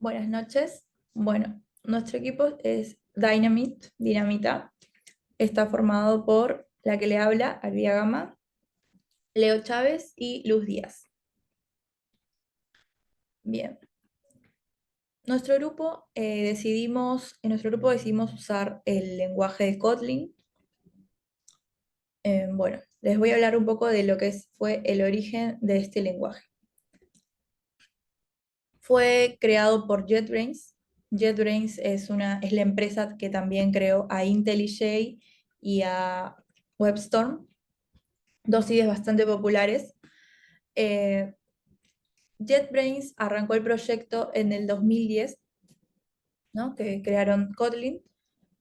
Buenas noches. Bueno, nuestro equipo es Dinamita. Está formado por la que le habla, Alvia Gama, Leo Chávez y Luz Díaz. Bien. En nuestro grupo decidimos usar el lenguaje de Kotlin. Bueno, les voy a hablar un poco de lo que fue el origen de este lenguaje. Fue creado por JetBrains. JetBrains es la empresa que también creó a IntelliJ y a WebStorm, dos IDEs bastante populares. Eh, JetBrains arrancó el proyecto en el 2010, ¿no? Que crearon Kotlin.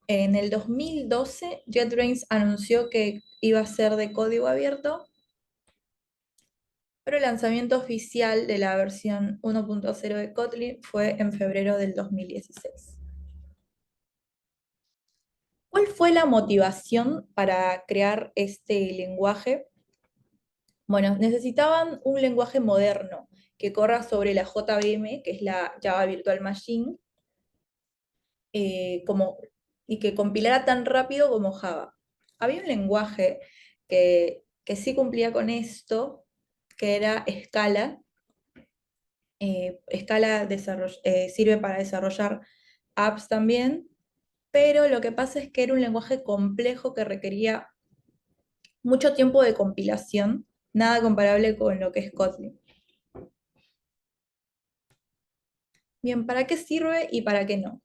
En el 2012, JetBrains anunció que iba a ser de código abierto, pero el lanzamiento oficial de la versión 1.0 de Kotlin fue en febrero del 2016. ¿Cuál fue la motivación para crear este lenguaje? Bueno, necesitaban un lenguaje moderno que corra sobre la JVM, que es la Java Virtual Machine, como, y que compilara tan rápido como Java. Había un lenguaje que sí cumplía con esto, que era Scala. Scala sirve para desarrollar apps también, pero lo que pasa es que era un lenguaje complejo que requería mucho tiempo de compilación, nada comparable con lo que es Kotlin. Bien, ¿para qué sirve y para qué no?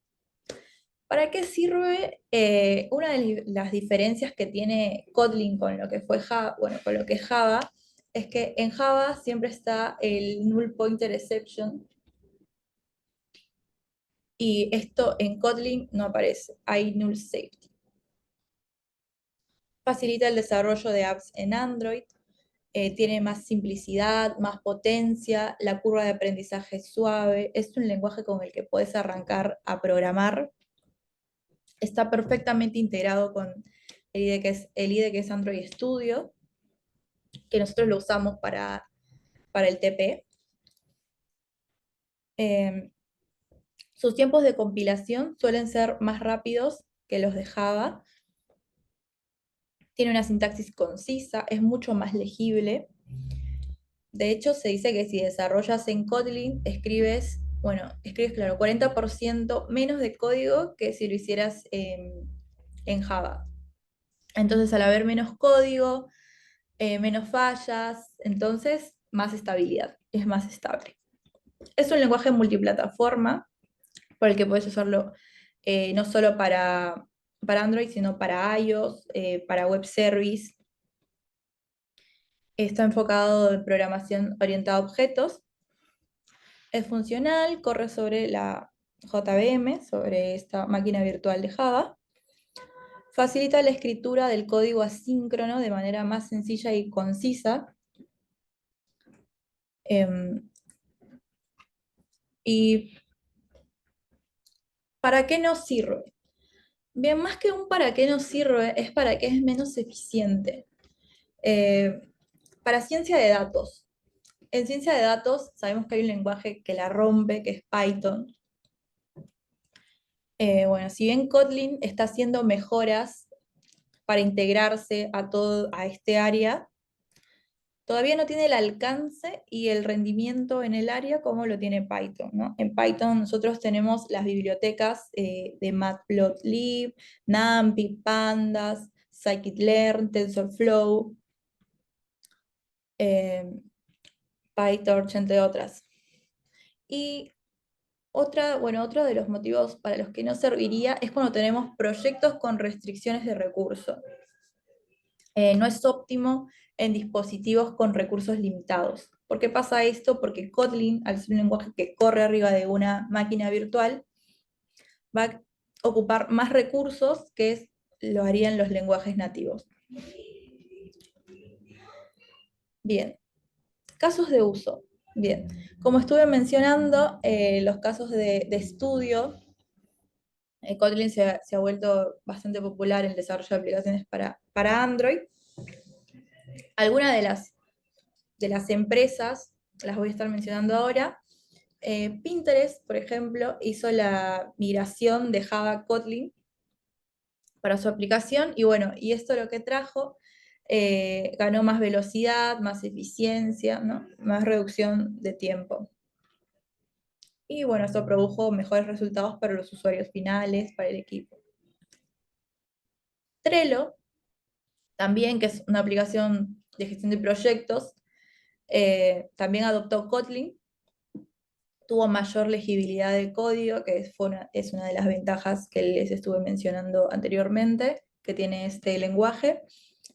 ¿Para qué sirve? Una de las diferencias que tiene Kotlin con lo que fue Java, bueno, con lo que es Java, es que en Java siempre está el null pointer exception y esto en Kotlin no aparece, hay null safety. Facilita el desarrollo de apps en Android, tiene más simplicidad, más potencia, la curva de aprendizaje es suave, es un lenguaje con el que puedes arrancar a programar. Está perfectamente integrado con el IDE que es Android Studio, que nosotros lo usamos para el TP. Eh, Sus tiempos de compilación suelen ser más rápidos que los de Java. Tiene una sintaxis concisa, es mucho más legible. De hecho, se dice que si desarrollas en Kotlin, escribes, claro, 40% menos de código que si lo hicieras en Java. Entonces, al haber menos código, menos fallas, entonces más estabilidad, es más estable. Es un lenguaje multiplataforma por el que puedes usarlo no solo para Android, sino para iOS, para web service. Está enfocado en programación orientada a objetos. Es funcional, corre sobre la JVM, sobre esta máquina virtual de Java. Facilita la escritura del código asíncrono de manera más sencilla y concisa. ¿Y para qué nos sirve? Bien, más que un para qué nos sirve, es para qué es menos eficiente. Eh, para ciencia de datos. En ciencia de datos sabemos que hay un lenguaje que la rompe, que es Python. Bueno, si bien Kotlin está haciendo mejoras para integrarse a este área, todavía no tiene el alcance y el rendimiento en el área como lo tiene Python, ¿no? En Python nosotros tenemos las bibliotecas de Matplotlib, NumPy, Pandas, Scikit-learn, TensorFlow, eh, PyTorch, entre otras. Y otro de los motivos para los que no serviría es cuando tenemos proyectos con restricciones de recursos. No es óptimo en dispositivos con recursos limitados. ¿Por qué pasa esto? Porque Kotlin, al ser un lenguaje que corre arriba de una máquina virtual, va a ocupar más recursos que lo harían los lenguajes nativos. Bien, casos de uso. Bien, como estuve mencionando, los casos de estudio, Kotlin se ha vuelto bastante popular en el desarrollo de aplicaciones para Android. Algunas de las empresas, las voy a estar mencionando ahora, Pinterest, por ejemplo, hizo la migración de Java a Kotlin para su aplicación y bueno, y esto lo que trajo, ganó más velocidad, más eficiencia, ¿no? Más reducción de tiempo. Y bueno, esto produjo mejores resultados para los usuarios finales, para el equipo. Trello, también, que es una aplicación de gestión de proyectos, también adoptó Kotlin, tuvo mayor legibilidad de código, que es una de las ventajas que les estuve mencionando anteriormente, que tiene este lenguaje,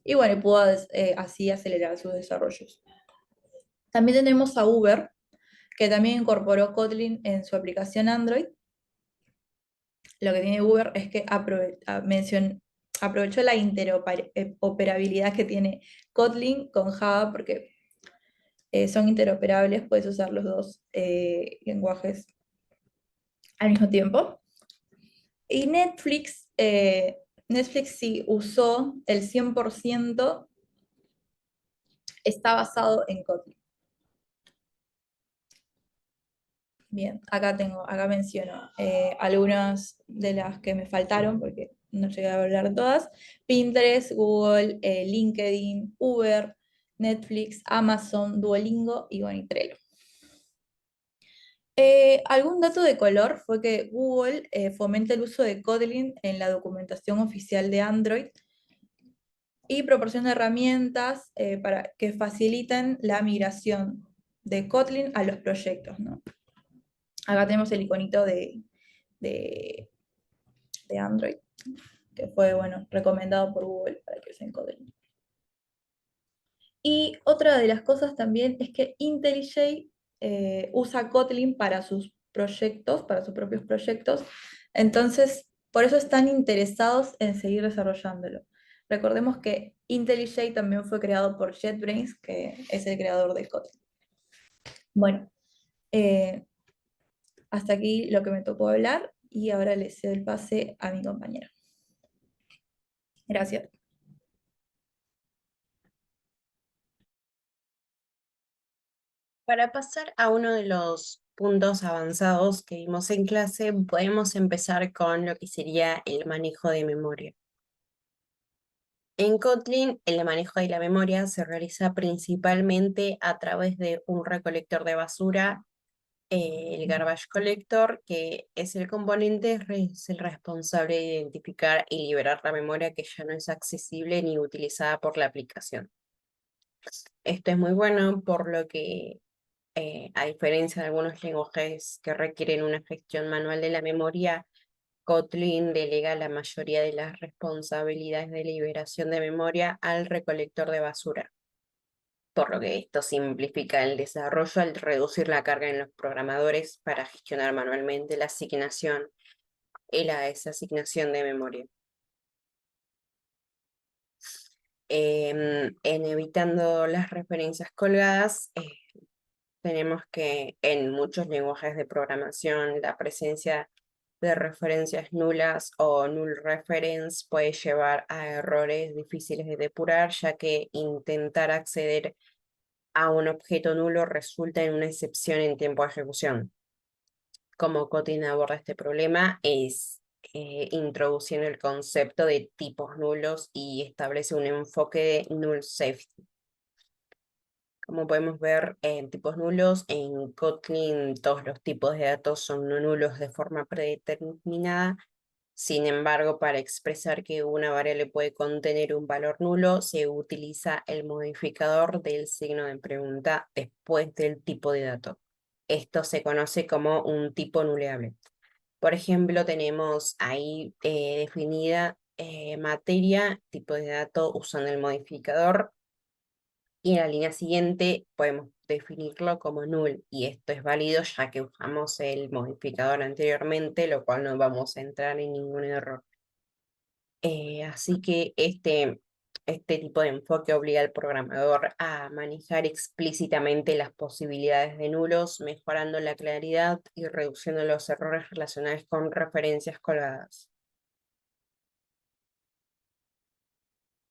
y bueno, pudo así acelerar sus desarrollos. También tenemos a Uber, que también incorporó Kotlin en su aplicación Android. Lo que tiene Uber es que aprovechó la interoperabilidad que tiene Kotlin con Java, porque son interoperables, puedes usar los dos lenguajes al mismo tiempo. Y Netflix sí usó el 100%, está basado en Kotlin. Bien, acá menciono algunas de las que me faltaron porque no llegué a hablar de todas. Pinterest, Google, LinkedIn, Uber, Netflix, Amazon, Duolingo y bueno, y Trello. Algún dato de color fue que Google fomenta el uso de Kotlin en la documentación oficial de Android y proporciona herramientas para que faciliten la migración de Kotlin a los proyectos, ¿no? Acá tenemos el iconito de, de Android, que fue, bueno, recomendado por Google para que usen Kotlin. Y otra de las cosas también es que IntelliJ usa Kotlin para sus proyectos, para sus propios proyectos. Entonces, por eso están interesados en seguir desarrollándolo. Recordemos que IntelliJ también fue creado por JetBrains, que es el creador de Kotlin. Bueno, eh, hasta aquí lo que me tocó hablar y ahora le cedo el pase a mi compañera. Gracias. Para pasar a uno de los puntos avanzados que vimos en clase, podemos empezar con lo que sería el manejo de memoria. En Kotlin, el manejo de la memoria se realiza principalmente a través de un recolector de basura, el garbage collector, que es el componente, es el responsable de identificar y liberar la memoria que ya no es accesible ni utilizada por la aplicación. Esto es muy bueno por lo que a diferencia de algunos lenguajes que requieren una gestión manual de la memoria, Kotlin delega la mayoría de las responsabilidades de liberación de memoria al recolector de basura, por lo que esto simplifica el desarrollo al reducir la carga en los programadores para gestionar manualmente la asignación y la desasignación de memoria. En evitando las referencias colgadas, tenemos que en muchos lenguajes de programación la presencia de referencias nulas o null reference puede llevar a errores difíciles de depurar, ya que intentar acceder a un objeto nulo resulta en una excepción en tiempo de ejecución. Como Kotlin aborda este problema es introduciendo el concepto de tipos nulos y establece un enfoque de null safety. Como podemos ver en tipos nulos, en Kotlin todos los tipos de datos son no nulos de forma predeterminada. Sin embargo, para expresar que una variable puede contener un valor nulo, se utiliza el modificador del signo de pregunta después del tipo de dato. Esto se conoce como un tipo nuleable. Por ejemplo, tenemos ahí definida materia, tipo de dato usando el modificador, y en la línea siguiente podemos definirlo como null, y esto es válido ya que usamos el modificador anteriormente, lo cual no vamos a entrar en ningún error. Así que este tipo de enfoque obliga al programador a manejar explícitamente las posibilidades de nulos, mejorando la claridad y reduciendo los errores relacionados con referencias colgadas.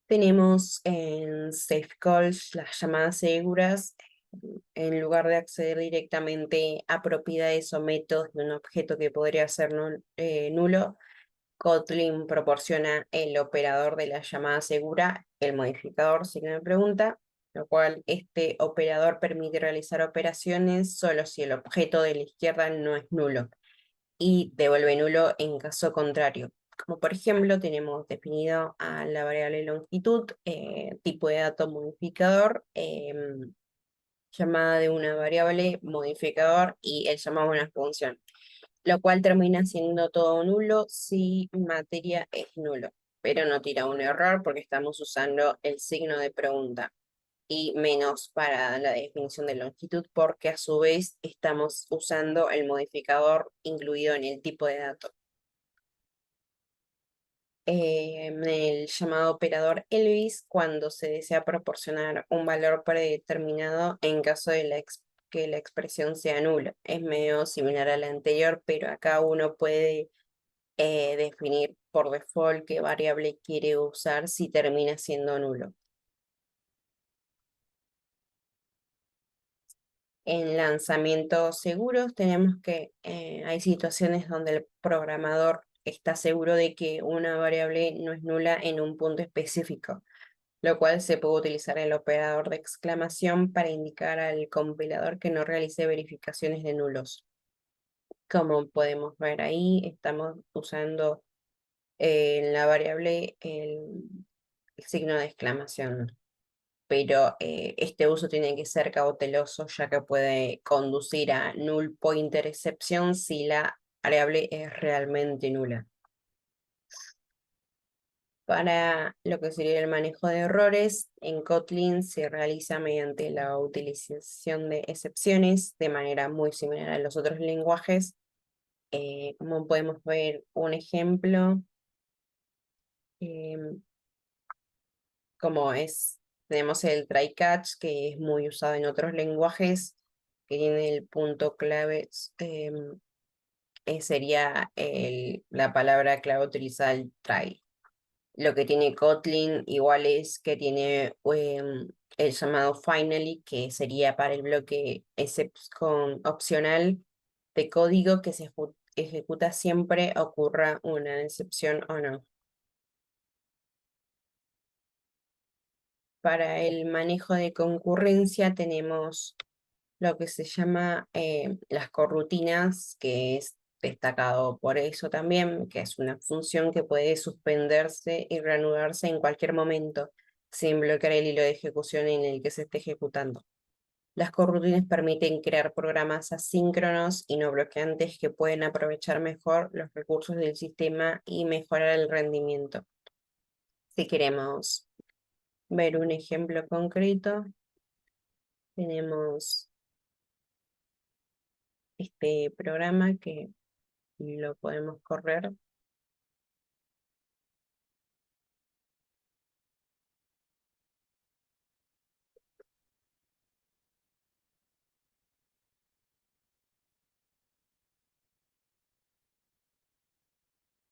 Tenemos en Safe Calls las llamadas seguras, En lugar de acceder directamente a propiedades o métodos de un objeto que podría ser nulo, Kotlin proporciona el operador de la llamada segura, el modificador signo de pregunta, lo cual este operador permite realizar operaciones solo si el objeto de la izquierda no es nulo y devuelve nulo en caso contrario. Como por ejemplo, tenemos definido a la variable longitud, tipo de dato modificador, llamada de una variable modificador y el llamado a una función, lo cual termina siendo todo nulo si materia es nulo, pero no tira un error porque estamos usando el signo de pregunta y menos para la definición de longitud porque a su vez estamos usando el modificador incluido en el tipo de dato. En el llamado operador Elvis, cuando se desea proporcionar un valor predeterminado en caso de que la expresión sea nula. Es medio similar a la anterior, pero acá uno puede definir por default qué variable quiere usar si termina siendo nulo. En lanzamientos seguros tenemos que hay situaciones donde el programador está seguro de que una variable no es nula en un punto específico, lo cual se puede utilizar el operador de exclamación para indicar al compilador que no realice verificaciones de nulos. Como podemos ver ahí, estamos usando en la variable el signo de exclamación, pero este uso tiene que ser cauteloso ya que puede conducir a null pointer exception si la variable es realmente nula. Para lo que sería el manejo de errores, en Kotlin se realiza mediante la utilización de excepciones de manera muy similar a los otros lenguajes. Como podemos ver un ejemplo, em, como tenemos el try catch, que es muy usado en otros lenguajes, que tiene el punto clave, sería la palabra clave utilizada el try. Lo que tiene Kotlin igual es que tiene el llamado finally, que sería para el bloque con opcional de código que se ejecuta siempre ocurra una excepción o no. Para el manejo de concurrencia tenemos lo que se llama las corrutinas, que es destacado por eso también, que es una función que puede suspenderse y reanudarse en cualquier momento, sin bloquear el hilo de ejecución en el que se esté ejecutando. Las corrutinas permiten crear programas asíncronos y no bloqueantes que pueden aprovechar mejor los recursos del sistema y mejorar el rendimiento. Si queremos ver un ejemplo concreto, tenemos este programa que lo podemos correr.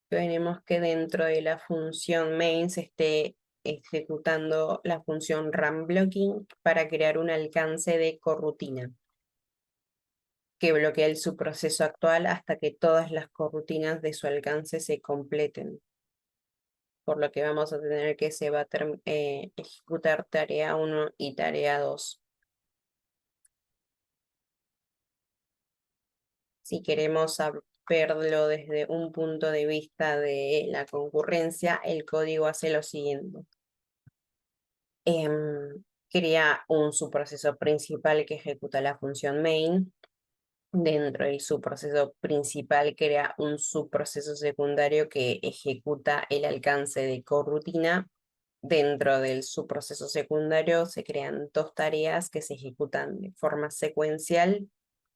Tenemos que dentro de la función main se esté ejecutando la función runBlocking para crear un alcance de corrutina que bloquea el subproceso actual hasta que todas las corrutinas de su alcance se completen. Por lo que vamos a tener que se va a ejecutar tarea 1 y tarea 2. Si queremos verlo desde un punto de vista de la concurrencia, el código hace lo siguiente. Crea un subproceso principal que ejecuta la función main. Dentro del subproceso principal crea un subproceso secundario que ejecuta el alcance de corrutina. Dentro del subproceso secundario se crean dos tareas que se ejecutan de forma secuencial,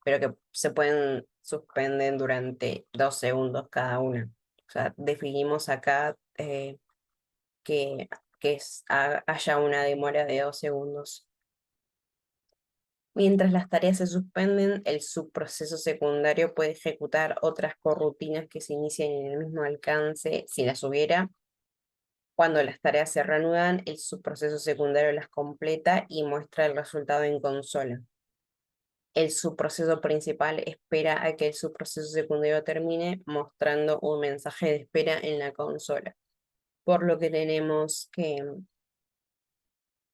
pero que se pueden suspender durante 2 segundos cada una. O sea, definimos acá que, haya una demora de 2 segundos. Mientras las tareas se suspenden, el subproceso secundario puede ejecutar otras corrutinas que se inician en el mismo alcance si las hubiera. Cuando las tareas se reanudan, el subproceso secundario las completa y muestra el resultado en consola. el subproceso principal espera a que el subproceso secundario termine, mostrando un mensaje de espera en la consola. Por lo que tenemos que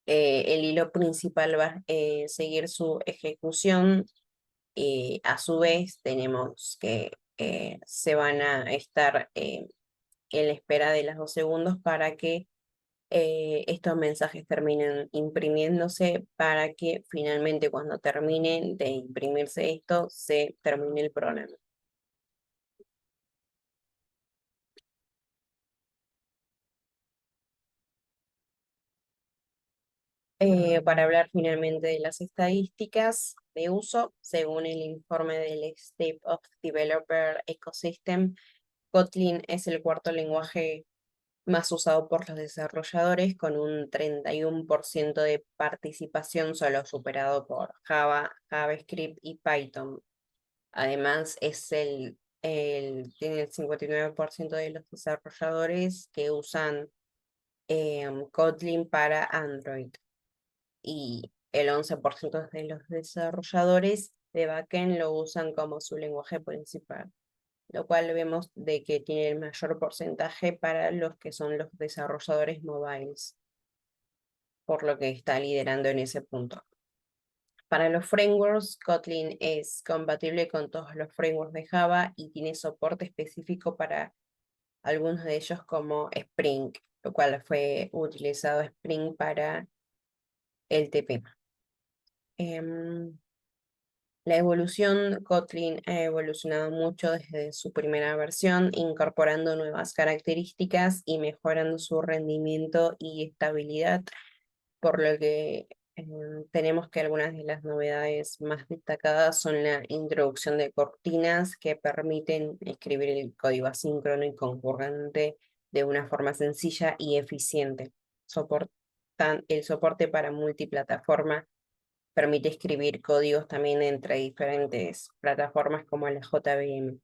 el hilo principal va a seguir su ejecución y a su vez tenemos que se van a estar en la espera de los 2 segundos para que estos mensajes terminen imprimiéndose para que finalmente cuando terminen de imprimirse esto se termine el programa. Para hablar finalmente de las estadísticas de uso, según el informe del State of Developer Ecosystem, Kotlin es el cuarto lenguaje más usado por los desarrolladores, con un 31% de participación, solo superado por Java, JavaScript y Python. Además, tiene el 59% de los desarrolladores que usan Kotlin para Android y el 11% de los desarrolladores de backend lo usan como su lenguaje principal, lo cual vemos de que tiene el mayor porcentaje para los que son los desarrolladores mobiles, por lo que está liderando en ese punto. Para los frameworks, Kotlin es compatible con todos los frameworks de Java y tiene soporte específico para algunos de ellos como Spring, lo cual fue utilizado Spring para el TP. La evolución, Kotlin ha evolucionado mucho desde su primera versión, incorporando nuevas características y mejorando su rendimiento y estabilidad, por lo que tenemos que algunas de las novedades más destacadas son la introducción de cortinas que permiten escribir el código asíncrono y concurrente de una forma sencilla y eficiente. El soporte para multiplataforma permite escribir códigos también entre diferentes plataformas como la JVM.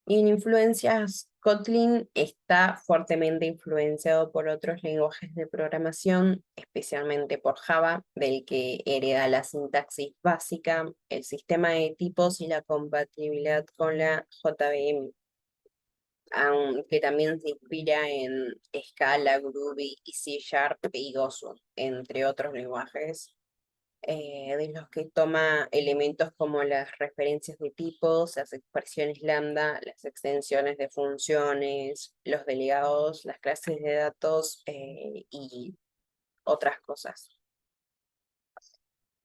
Y en influencias, Kotlin está fuertemente influenciado por otros lenguajes de programación, especialmente por Java, del que hereda la sintaxis básica, el sistema de tipos y la compatibilidad con la JVM, aunque también se inspira en Scala, Groovy y C Sharp y Gozo, entre otros lenguajes de los que toma elementos como las referencias de tipos, las expresiones lambda, las extensiones de funciones, los delegados, las clases de datos y otras cosas,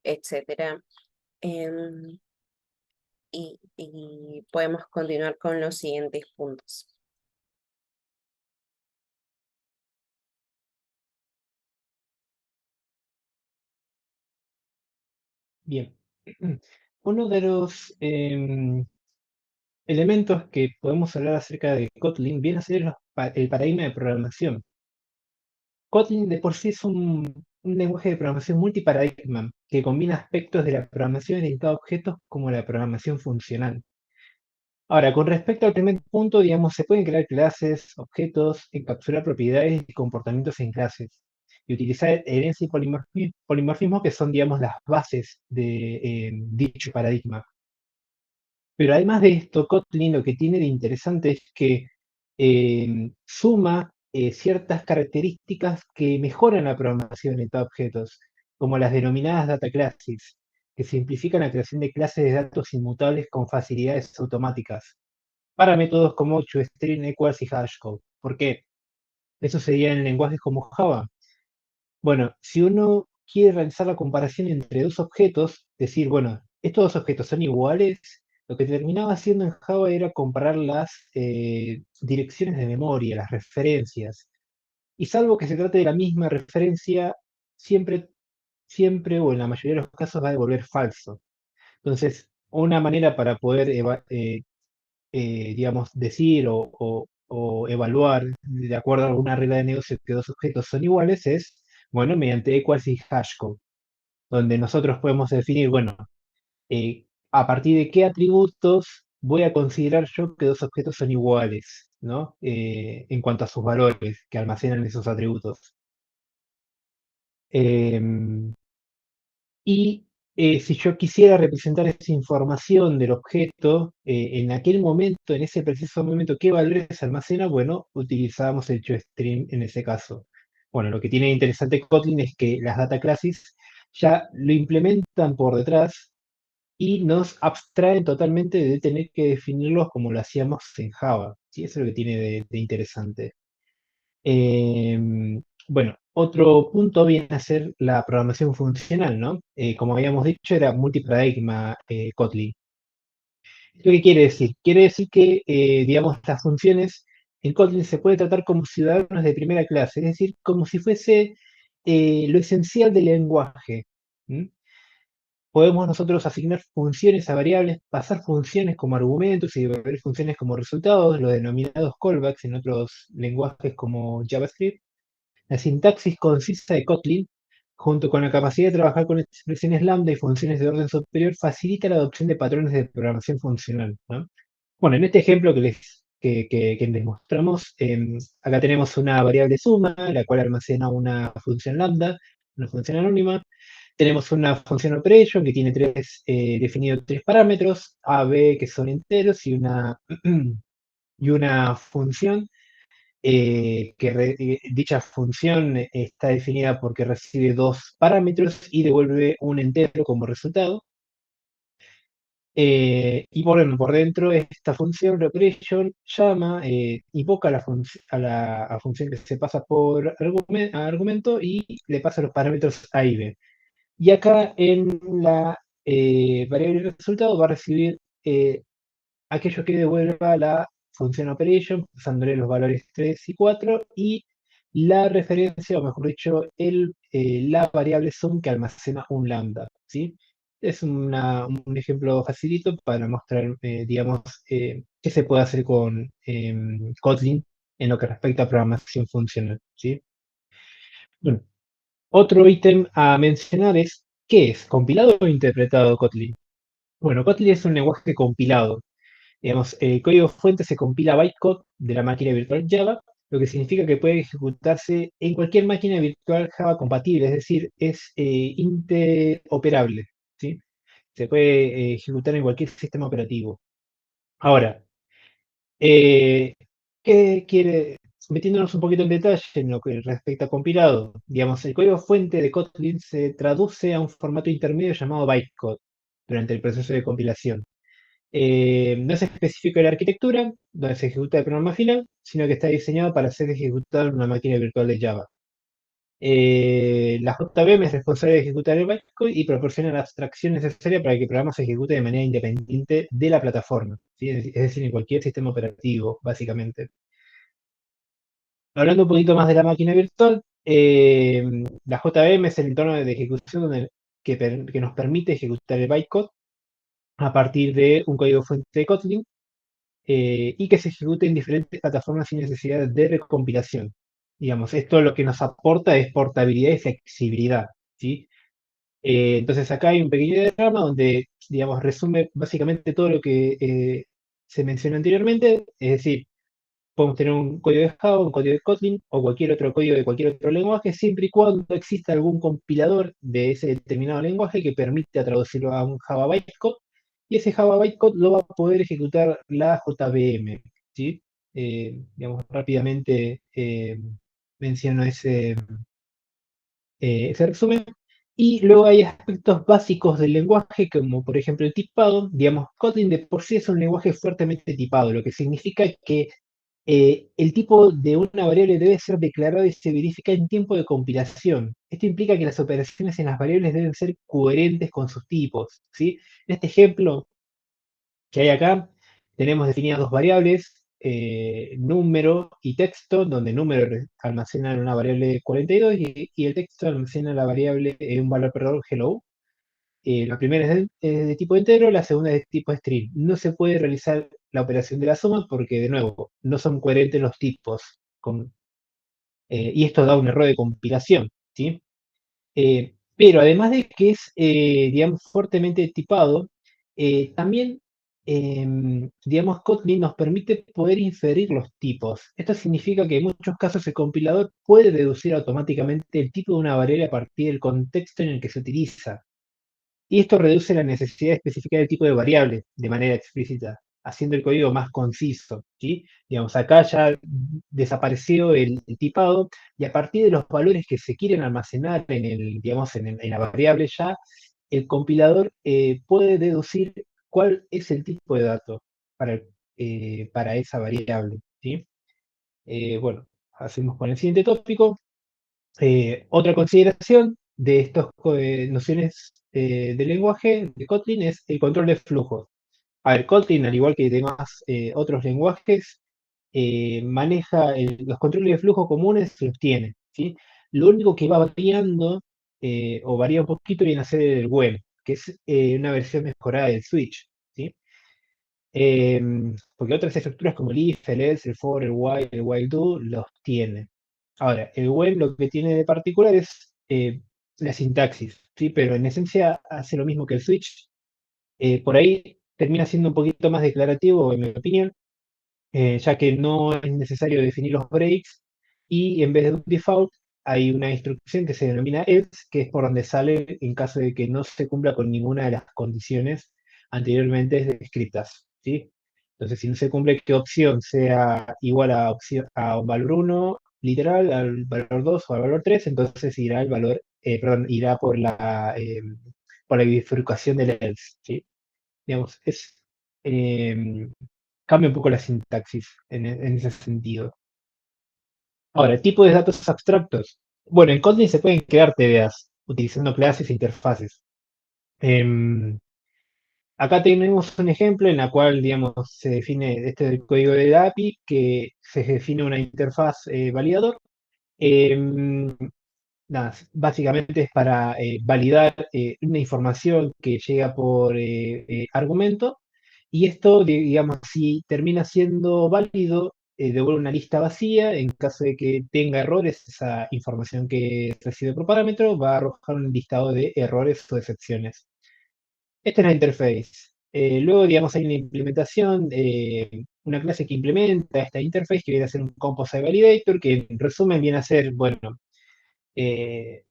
etcétera. Y podemos continuar con los siguientes puntos. Bien. Uno de los elementos que podemos hablar acerca de Kotlin viene a ser el paradigma de programación. Kotlin de por sí es un lenguaje de programación multiparadigma que combina aspectos de la programación orientada a objetos como la programación funcional. Ahora, con respecto al primer punto, digamos, se pueden crear clases, objetos, encapsular propiedades y comportamientos en clases, y utilizar herencia y polimorfismo, que son, digamos, las bases de dicho paradigma. Pero además de esto, Kotlin lo que tiene de interesante es que suma ciertas características que mejoran la programación orientada a objetos, como las denominadas data classes, que simplifican la creación de clases de datos inmutables con facilidades automáticas, para métodos como toString, equals y hashcode. ¿Por qué? Eso sería en lenguajes como Java. Bueno, si uno quiere realizar la comparación entre dos objetos, decir, bueno, estos dos objetos son iguales, lo que terminaba haciendo en Java era comparar las direcciones de memoria, las referencias. Y salvo que se trate de la misma referencia, siempre, siempre o en la mayoría de los casos va a devolver falso. Entonces, una manera para poder digamos, decir o evaluar de acuerdo a alguna regla de negocio que dos objetos son iguales es, bueno, mediante equals y hashcode, donde nosotros podemos definir, bueno, a partir de qué atributos voy a considerar yo que dos objetos son iguales, ¿no? En cuanto a sus valores que almacenan esos atributos. Y Si yo quisiera representar esa información del objeto, en aquel momento, en ese preciso momento, ¿qué valores almacena? Bueno, utilizábamos el toString en ese caso. Bueno, lo que tiene de interesante Kotlin es que las data classes ya lo implementan por detrás y nos abstraen totalmente de tener que definirlos como lo hacíamos en Java. ¿Sí? Eso es lo que tiene de interesante. Bueno, otro punto viene a ser la programación funcional, ¿no? Como habíamos dicho, era multiparadigma Kotlin. ¿Esto qué quiere decir? Quiere decir que, digamos, las funciones en Kotlin se puede tratar como ciudadanos de primera clase, es decir, como si fuese lo esencial del lenguaje. ¿Mm? Podemos nosotros asignar funciones a variables, pasar funciones como argumentos y devolver funciones como resultados, los denominados callbacks en otros lenguajes como JavaScript. La sintaxis concisa de Kotlin, junto con la capacidad de trabajar con expresiones lambda y funciones de orden superior, facilita la adopción de patrones de programación funcional, ¿no? Bueno, en este ejemplo que les mostramos, acá tenemos una variable suma, la cual almacena una función lambda, una función anónima. Tenemos una función operation que tiene definido tres parámetros, a, b, que son enteros, y una función dicha función está definida porque recibe dos parámetros y devuelve un entero como resultado. Y por dentro esta función operation llama, invoca a la función que se pasa por argumento y le pasa los parámetros a y b. Y acá en la variable resultado va a recibir aquello que devuelva la función operation, pasándole los valores 3 y 4, y la referencia, o mejor dicho, la variable sum que almacena un lambda, ¿sí? Es un ejemplo facilito para mostrar, digamos, qué se puede hacer con Kotlin en lo que respecta a programación funcional, ¿sí? Bueno, otro ítem a mencionar es, ¿qué es? ¿Compilado o interpretado Kotlin? Bueno, Kotlin es un lenguaje compilado. Digamos, el código fuente se compila a bytecode de la máquina virtual Java, lo que significa que puede ejecutarse en cualquier máquina virtual Java compatible, es decir, es interoperable, ¿sí? Se puede ejecutar en cualquier sistema operativo. Ahora, eh, ¿qué quiere? Metiéndonos un poquito en detalle en lo que respecta a compilado, digamos, el código fuente de Kotlin se traduce a un formato intermedio llamado bytecode durante el proceso de compilación. No se especifica la arquitectura donde se ejecuta el programa final, sino que está diseñado para ser ejecutado en una máquina virtual de Java. La JVM es responsable de ejecutar el bytecode y proporciona la abstracción necesaria para que el programa se ejecute de manera independiente de la plataforma, ¿sí? Es decir, en cualquier sistema operativo, básicamente. Hablando un poquito más de la máquina virtual, la JVM es el entorno de ejecución que nos permite ejecutar el bytecode a partir de un código fuente de Kotlin y que se ejecute en diferentes plataformas sin necesidad de recompilación. Digamos, esto lo que nos aporta es portabilidad y flexibilidad, ¿sí? Entonces acá hay un pequeño diagrama donde, digamos, resume básicamente todo lo que se mencionó anteriormente, es decir, podemos tener un código de Java, un código de Kotlin o cualquier otro código de cualquier otro lenguaje, siempre y cuando exista algún compilador de ese determinado lenguaje que permita traducirlo a un Java bytecode, y ese Java bytecode lo va a poder ejecutar la JVM, ¿sí? Digamos, rápidamente menciono ese resumen. Y luego hay aspectos básicos del lenguaje, como por ejemplo el tipado. Digamos, Kotlin de por sí es un lenguaje fuertemente tipado, lo que significa que el tipo de una variable debe ser declarado y se verifica en tiempo de compilación. Esto implica que las operaciones en las variables deben ser coherentes con sus tipos, ¿sí? En este ejemplo que hay acá, tenemos definidas dos variables, número y texto, donde número almacena una variable 42 y el texto almacena la variable, un valor perdón, hello. La primera es de tipo entero, la segunda es de tipo string. No se puede realizar la operación de la suma porque, de nuevo, no son coherentes los tipos. Y esto da un error de compilación, ¿sí? Pero además de que es, digamos, fuertemente tipado, también, digamos, Kotlin nos permite poder inferir los tipos. Esto significa que en muchos casos el compilador puede deducir automáticamente el tipo de una variable a partir del contexto en el que se utiliza. Y esto reduce la necesidad de especificar el tipo de variable de manera explícita, haciendo el código más conciso, ¿sí? Digamos, acá ya desapareció el tipado y a partir de los valores que se quieren almacenar en digamos, en la variable ya, el compilador puede deducir cuál es el tipo de dato para esa variable, ¿sí? Bueno, hacemos con el siguiente tópico. Otra consideración de estas nociones de lenguaje de Kotlin es el control de flujos. A ver, Kotlin, al igual que demás otros lenguajes, maneja los controles de flujo comunes, los tiene, ¿sí? Lo único que va variando, o varía un poquito, viene a ser el web, que es una versión mejorada del switch, ¿sí? Porque otras estructuras como el if, el else, el for, el while do, los tiene. Ahora, el web lo que tiene de particular es la sintaxis, ¿sí? Pero en esencia hace lo mismo que el switch. Por ahí termina siendo un poquito más declarativo, en mi opinión, ya que no es necesario definir los breaks y en vez de un default hay una instrucción que se denomina else, que es por donde sale en caso de que no se cumpla con ninguna de las condiciones anteriormente descritas, ¿sí? Entonces, si no se cumple que opción sea igual a un valor 1 literal, al valor 2 o al valor 3, entonces irá el valor, perdón, irá por la bifurcación del else, ¿sí? Digamos, eh, cambia un poco la sintaxis en ese sentido. Ahora, tipo de datos abstractos. Bueno, en Kotlin se pueden crear TDAs utilizando clases e interfaces. Em, Acá tenemos un ejemplo en la cual, digamos, se define este el código de la API, que se define una interfaz validador. Em, Nada, básicamente es para validar una información que llega por argumento y esto, digamos, si termina siendo válido, devuelve una lista vacía. En caso de que tenga errores, esa información que recibe por parámetro va a arrojar un listado de errores o excepciones. Esta es la interface. Luego, digamos, hay una implementación, una clase que implementa esta interface que viene a ser un Composite Validator, que en resumen viene a ser, bueno, eh,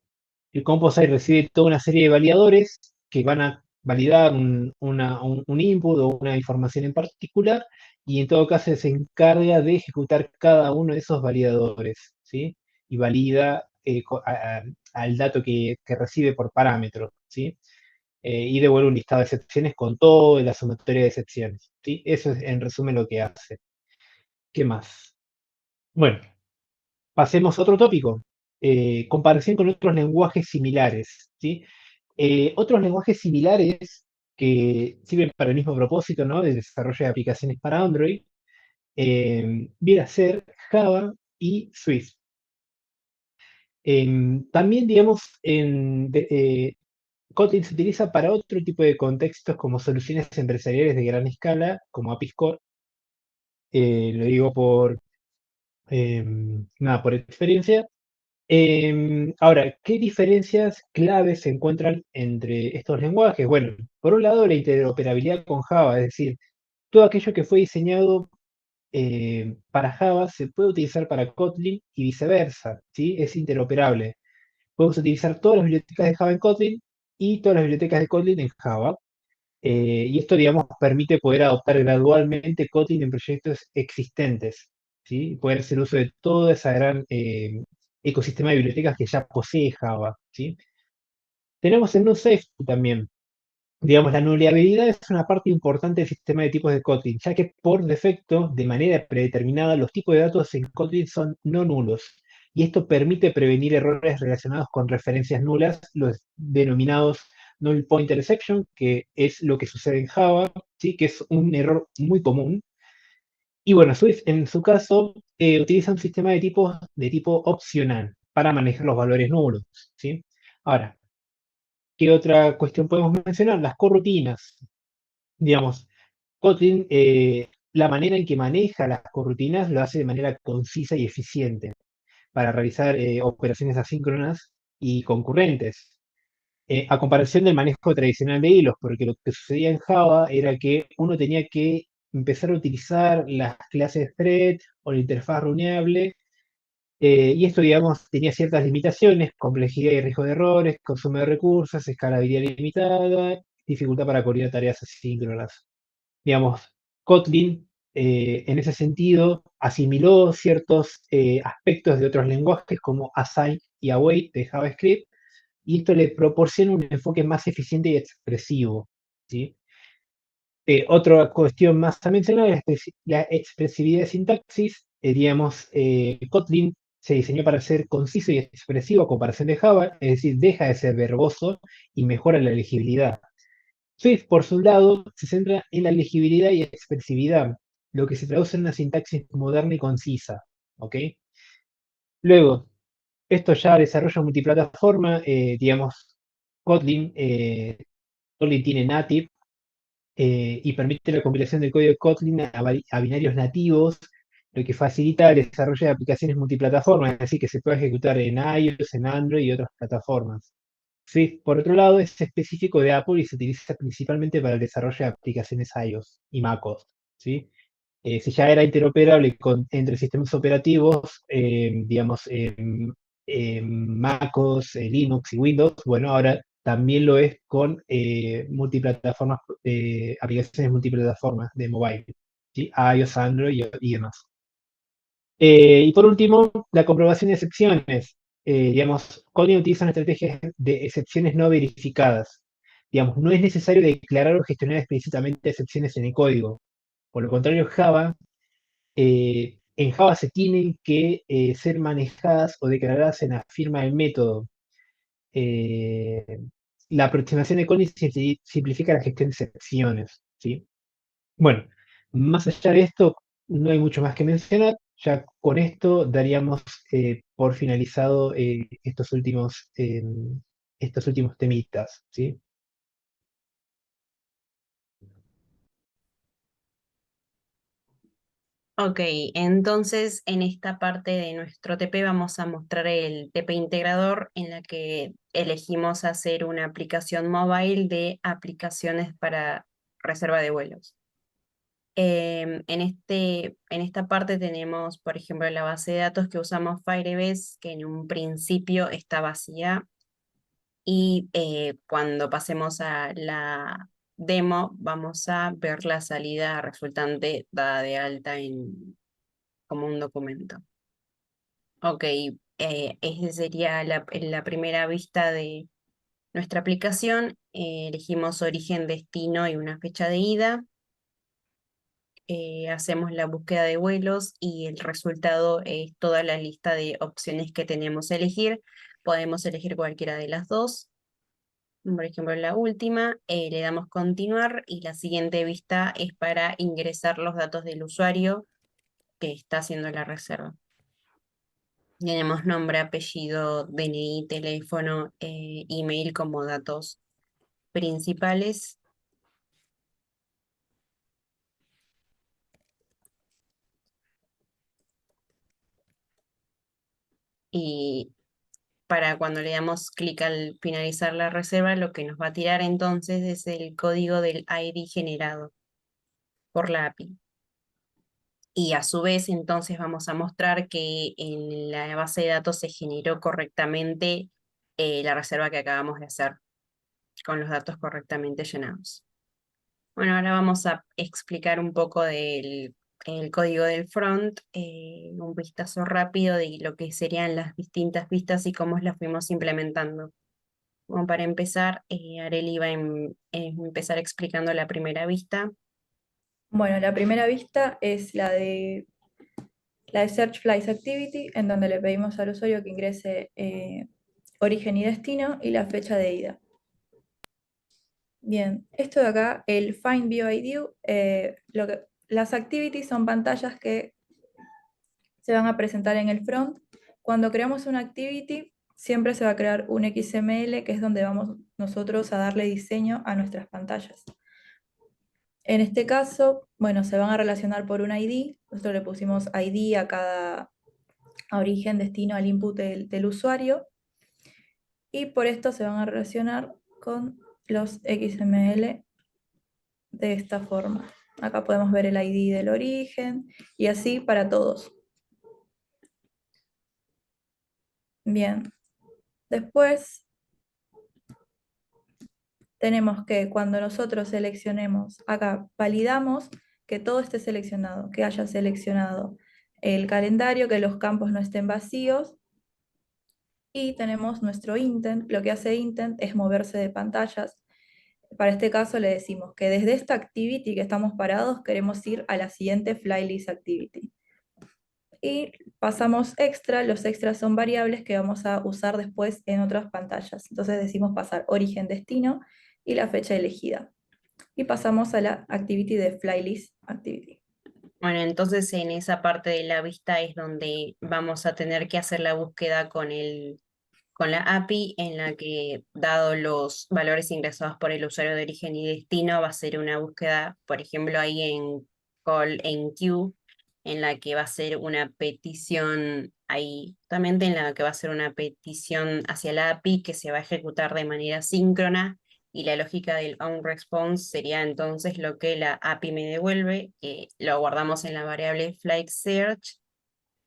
el Composite recibe toda una serie de validadores que van a validar un input o una información en particular y en todo caso se encarga de ejecutar cada uno de esos validadores, ¿sí? Y valida al dato que recibe por parámetro, ¿sí? Y devuelve un listado de excepciones con toda la sumatoria de excepciones, ¿sí? Eso es en resumen lo que hace. ¿Qué más? Bueno, pasemos a otro tópico. Comparación con otros lenguajes similares, ¿sí? Otros lenguajes similares que sirven para el mismo propósito, ¿no? De desarrollo de aplicaciones para Android, viene a ser Java y Swift. También, digamos, Kotlin se utiliza para otro tipo de contextos como soluciones empresariales de gran escala, como API Core. Lo digo nada, por experiencia. Ahora, ¿qué diferencias claves se encuentran entre estos lenguajes? Bueno, por un lado, la interoperabilidad con Java, es decir, todo aquello que fue diseñado para Java se puede utilizar para Kotlin y viceversa, ¿sí? Es interoperable. Podemos utilizar todas las bibliotecas de Java en Kotlin y todas las bibliotecas de Kotlin en Java. Y esto, digamos, permite poder adoptar gradualmente Kotlin en proyectos existentes, ¿sí? Poder hacer uso de todo ese gran ecosistema de bibliotecas que ya posee Java, ¿sí? Tenemos el NoSafety también. Digamos, la nuleabilidad es una parte importante del sistema de tipos de Kotlin, ya que por defecto, de manera predeterminada, los tipos de datos en Kotlin son no nulos. Y esto permite prevenir errores relacionados con referencias nulas, los denominados null pointer exception, que es lo que sucede en Java, ¿sí? Que es un error muy común. Y bueno, Swift en su caso utiliza un sistema de tipo opcional para manejar los valores nulos, ¿sí? Ahora, ¿qué otra cuestión podemos mencionar? Las corrutinas. Digamos, Kotlin, la manera en que maneja las corrutinas lo hace de manera concisa y eficiente para realizar operaciones asíncronas y concurrentes. A comparación del manejo tradicional de hilos, porque lo que sucedía en Java era que uno tenía que empezar a utilizar las clases thread o la interfaz runeable Y esto, digamos, tenía ciertas limitaciones: complejidad y riesgo de errores, consumo de recursos, escalabilidad limitada, dificultad para coordinar tareas asíncronas. Digamos, Kotlin, en ese sentido, asimiló ciertos aspectos de otros lenguajes como assign y await de JavaScript, y esto le proporciona un enfoque más eficiente y expresivo, ¿sí? Otra cuestión más a mencionar es la expresividad de sintaxis. Digamos, Kotlin se diseñó para ser conciso y expresivo a comparación de Java, es decir, deja de ser verboso y mejora la legibilidad. Swift, por su lado, se centra en la legibilidad y expresividad, lo que se traduce en una sintaxis moderna y concisa. ¿Ok? Luego, esto ya desarrolla multiplataforma. Digamos, Kotlin, Kotlin tiene native, y permite la compilación del código de Kotlin a binarios nativos, lo que facilita el desarrollo de aplicaciones multiplataformas, es decir, que se puede ejecutar en iOS, en Android y otras plataformas. Swift, por otro lado, es específico de Apple y se utiliza principalmente para el desarrollo de aplicaciones iOS y macOS, ¿sí? Si ya era interoperable entre sistemas operativos, digamos, MacOS, Linux y Windows, bueno, ahora también lo es con multiplataformas, aplicaciones multiplataformas de mobile, ¿sí? iOS, Android y demás. Y por último, la comprobación de excepciones. Digamos, Kotlin utiliza una estrategia de excepciones no verificadas. Digamos, no es necesario declarar o gestionar explícitamente excepciones en el código. Por lo contrario, en Java se tienen que ser manejadas o declaradas en la firma del método. Eh, la aproximación de Kotlin simplifica la gestión de excepciones, ¿sí? Bueno, más allá de esto, no hay mucho más que mencionar. Ya con esto daríamos por finalizado estos últimos temitas, ¿sí? Ok, entonces en esta parte de nuestro TP vamos a mostrar el TP integrador en la que elegimos hacer una aplicación mobile de aplicaciones para reserva de vuelos. En esta parte tenemos, por ejemplo, la base de datos que usamos Firebase, que en un principio está vacía, y cuando pasemos a la demo vamos a ver la salida resultante dada de alta como un documento. Ok, esa sería la primera vista de nuestra aplicación. Elegimos origen, destino y una fecha de ida. Hacemos la búsqueda de vuelos y el resultado es toda la lista de opciones que tenemos a elegir. Podemos elegir cualquiera de las dos. Por ejemplo, la última, le damos continuar y la siguiente vista es para ingresar los datos del usuario que está haciendo la reserva. Tenemos nombre, apellido, DNI, teléfono, email como datos principales. Y para cuando le damos clic al finalizar la reserva, lo que nos va a tirar entonces es el código del ID generado por la API. Y a su vez entonces vamos a mostrar que en la base de datos se generó correctamente la reserva que acabamos de hacer con los datos correctamente llenados. Bueno, ahora vamos a explicar un poco del el código del front, un vistazo rápido de lo que serían las distintas vistas y cómo las fuimos implementando. Bueno, para empezar, Areli va a empezar explicando la primera vista. Bueno, la primera vista es la de Search Flights Activity, en donde le pedimos al usuario que ingrese origen y destino y la fecha de ida. Bien, esto de acá, el Find View ID, las activities son pantallas que se van a presentar en el front. Cuando creamos una activity, siempre se va a crear un XML, que es donde vamos nosotros a darle diseño a nuestras pantallas. En este caso, bueno, se van a relacionar por un ID. Nosotros le pusimos ID a cada origen, destino, al input del usuario. Y por esto se van a relacionar con los XML de esta forma. Acá podemos ver el ID del origen y así para todos. Bien, después tenemos que cuando nosotros seleccionemos, acá validamos que todo esté seleccionado, que haya seleccionado el calendario, que los campos no estén vacíos, y tenemos nuestro intent. Lo que hace intent es moverse de pantallas. Para este caso le decimos que desde esta activity que estamos parados queremos ir a la siguiente flylist activity. Y pasamos extra, los extras son variables que vamos a usar después en otras pantallas. Entonces decimos pasar origen, destino y la fecha elegida. Y pasamos a la activity de flylist activity. Bueno, entonces en esa parte de la vista es donde vamos a tener que hacer la búsqueda con la API, en la que, dado los valores ingresados por el usuario de origen y destino, va a ser una búsqueda, por ejemplo, ahí en call en queue, en la que va a ser una petición, ahí justamente en la que va a ser una petición hacia la API que se va a ejecutar de manera síncrona, y la lógica del onResponse sería entonces lo que la API me devuelve, que lo guardamos en la variable flight search,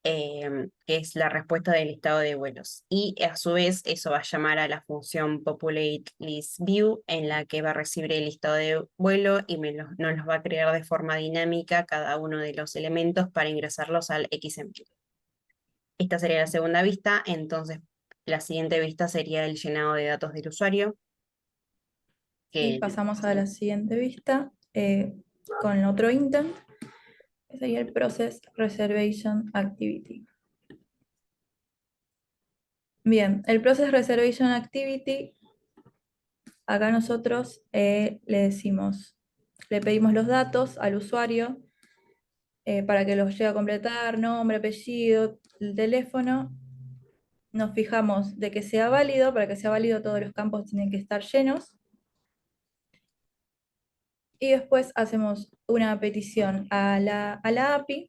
que es la respuesta del listado de vuelos. Y a su vez eso va a llamar a la función populate_list_view, en la que va a recibir el listado de vuelo y nos los va a crear de forma dinámica cada uno de los elementos para ingresarlos al XML. Esta sería la segunda vista. Entonces la siguiente vista sería el llenado de datos del usuario. Y pasamos a la siguiente vista con otro intent, que sería el Process Reservation Activity. Bien, el Process Reservation Activity, acá nosotros le decimos, le pedimos los datos al usuario para que los llegue a completar, nombre, apellido, el teléfono. Nos fijamos de que sea válido, para que sea válido todos los campos tienen que estar llenos. Y después hacemos una petición a la API,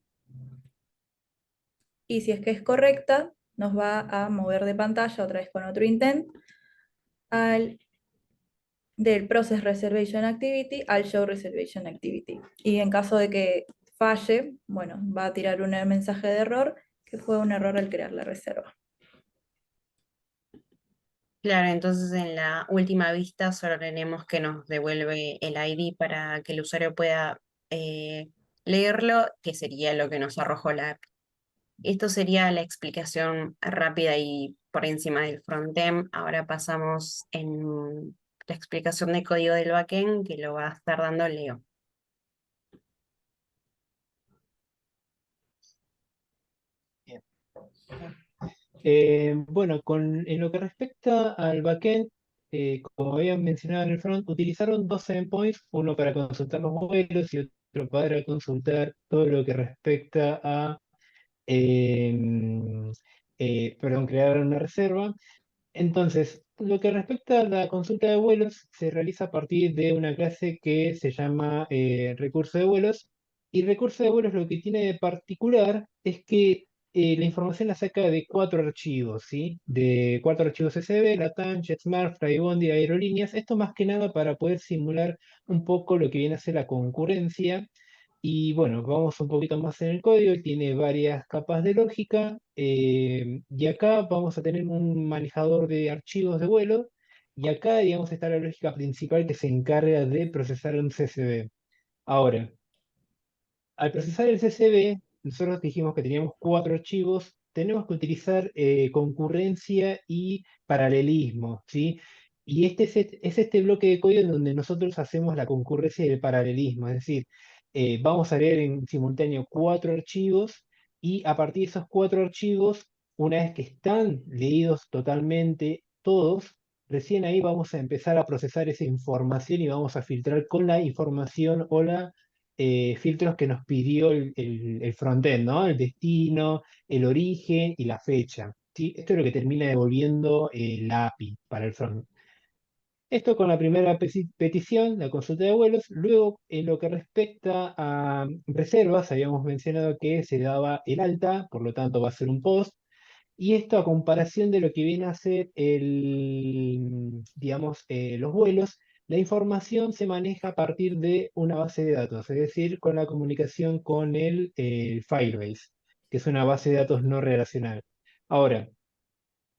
y si es que es correcta, nos va a mover de pantalla, otra vez con otro intent, del Process Reservation Activity al Show Reservation Activity. Y en caso de que falle, bueno, va a tirar un mensaje de error, que fue un error al crear la reserva. Claro, entonces en la última vista solo tenemos que nos devuelve el ID para que el usuario pueda leerlo, que sería lo que nos arrojó la API. Esto sería la explicación rápida y por encima del frontend. Ahora pasamos en la explicación de código del backend, que lo va a estar dando Leo. Bien. Bueno, en lo que respecta al backend, como habían mencionado en el front, utilizaron dos endpoints, uno para consultar los vuelos y otro para consultar todo lo que respecta a, em, perdón, crear una reserva. Entonces, lo que respecta a la consulta de vuelos, se realiza a partir de una clase que se llama recurso de vuelos. Y recurso de vuelos lo que tiene de particular es que la información la saca de cuatro archivos, ¿sí? De cuatro archivos SB, Latam, JetSmart, Flybondi, Aerolíneas. Esto más que nada para poder simular un poco lo que viene a ser la concurrencia. Y bueno, vamos un poquito más en el código, tiene varias capas de lógica, y acá vamos a tener un manejador de archivos de vuelo, y acá, digamos, está la lógica principal que se encarga de procesar un CSV. Ahora, al procesar el CSV, nosotros dijimos que teníamos cuatro archivos, tenemos que utilizar concurrencia y paralelismo, ¿sí? Y es este bloque de código en donde nosotros hacemos la concurrencia y el paralelismo, es decir, vamos a leer en simultáneo cuatro archivos, y a partir de esos cuatro archivos, una vez que están leídos totalmente todos, recién ahí vamos a empezar a procesar esa información y vamos a filtrar con la información o la filtros que nos pidió el frontend, ¿no? El destino, el origen y la fecha, ¿sí? Esto es lo que termina devolviendo la API para el front. Esto con la primera petición, la consulta de vuelos. Luego, en lo que respecta a reservas, habíamos mencionado que se daba el alta, por lo tanto va a ser un post. Y esto a comparación de lo que viene a ser digamos, los vuelos, la información se maneja a partir de una base de datos, es decir, con la comunicación con el Firebase, que es una base de datos no relacional. Ahora,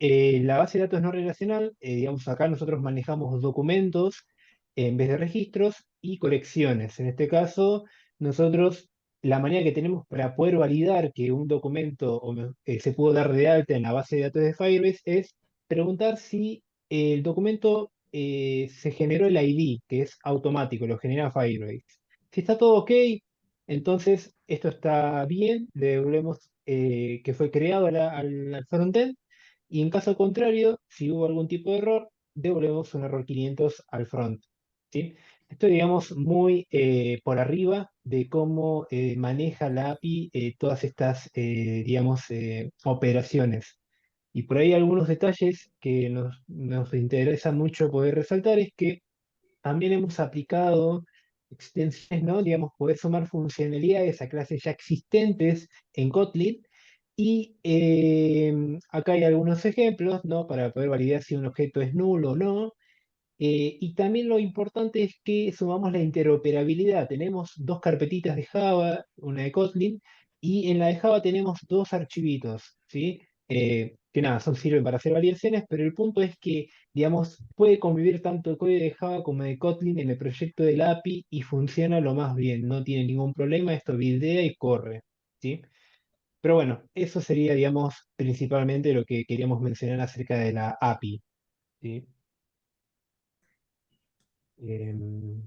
La base de datos no relacional, digamos, acá nosotros manejamos documentos en vez de registros y colecciones. En este caso, nosotros, la manera que tenemos para poder validar que un documento se pudo dar de alta en la base de datos de Firebase es preguntar si el documento se generó el ID, que es automático, lo genera Firebase. Si está todo ok, entonces esto está bien, le devolvemos que fue creado al frontend, y en caso contrario, si hubo algún tipo de error, devolvemos un error 500 al front. ¿Sí? Esto, digamos, muy por arriba de cómo maneja la API todas estas, digamos, operaciones. Y por ahí algunos detalles que nos interesa mucho poder resaltar es que también hemos aplicado extensiones, ¿no? Digamos, poder sumar funcionalidades a clases ya existentes en Kotlin. Y acá hay algunos ejemplos, ¿no? Para poder validar si un objeto es nulo o no. Y también lo importante es que sumamos la interoperabilidad. Tenemos dos carpetitas de Java, una de Kotlin, y en la de Java tenemos dos archivitos, ¿sí? Que nada, sirven para hacer validaciones, pero el punto es que, digamos, puede convivir tanto el código de Java como de Kotlin en el proyecto del API y funciona lo más bien, no tiene ningún problema, esto buildea y corre, ¿sí? Pero bueno, eso sería, digamos, principalmente lo que queríamos mencionar acerca de la API, ¿sí? Em,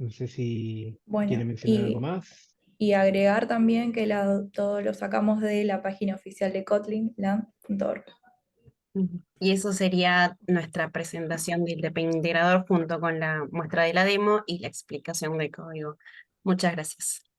No sé si quiere Bueno, mencionar algo más. y agregar también que todo lo sacamos de la página oficial de Kotlin, land.org. Ujú. Y eso sería nuestra presentación del DP Integrador junto con la muestra de la demo y la explicación del código. Muchas gracias.